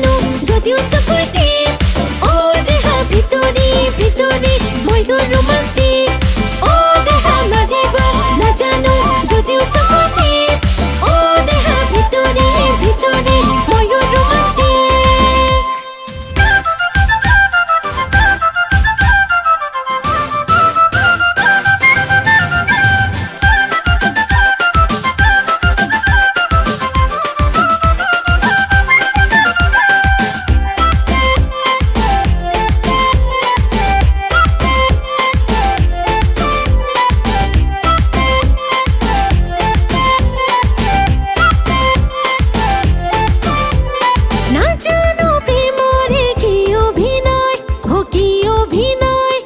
নাজানো যদিও চকুৰ টিপ অ দেহা ভিতৰি ভিতৰি ময়ো ৰোমান্টিক অ দেহা মাৰিব নাজানো যদিও চকুৰ টিপ অ দেহা ভিতৰি ভিতৰি ময়ো ৰোমান্টিক নাজানো প্ৰেমৰে কি অভিনয় অ কি অভিনয়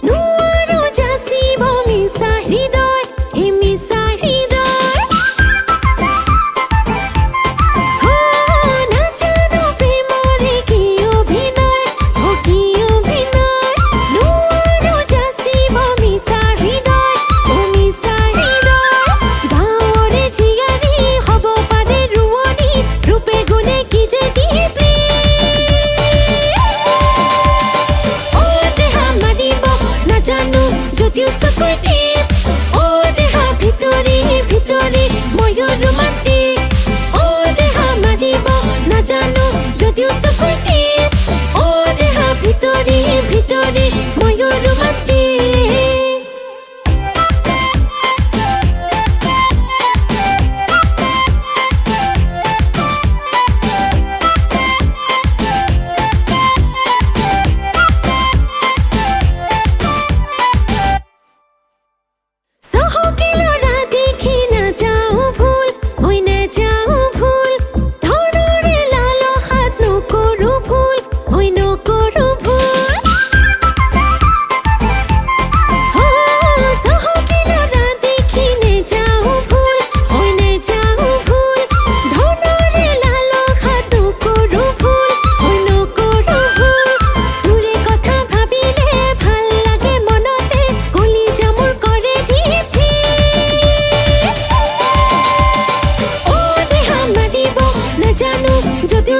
নোৱাৰো যাচিব মিছা হৃদয় এই মিছা হৃদয় নাজানো প্ৰেমৰে কি অভিনয় অ কি অভিনয় নোৱাৰো যাচিব মিছা হৃদয় অ মিছা হৃদয় গাঁৱৰে জীয়াৰী হ'ব পাৰে ৰোৱনী ৰূপে গুণে কি যে দিবি অ দেহা মাৰিব নাজানো যদিও চকুৰ টিপ অ দেহা ভিতৰি ভিতৰি ময়ো ৰোমান্টিক অ দেহা মাৰিব নাজানো যদিও চকুৰ টিপ অ দেহা ভিতৰি ভিতৰি ময়ো ৰোমান্টিক চহকী ল'ৰা দেখি নাযাওঁ ভুল হৈ নাযাওঁ ভুল ধনৰে লালসাত নকৰোঁ ভুল হৈ নকৰোঁ ভুল চহকী ল'ৰা দেখি নাযাওঁ ভুল হৈ নাযাওঁ ভুল ধনৰে লালসাত নকৰোঁ ভুল হৈ নকৰোঁ ভুল তোৰে কথা ভাবিলে ভাল লাগে মনতে কলিজা মোৰ কৰে ধিপ ধিপ অ দেহা মাৰিব নাজানো যদিও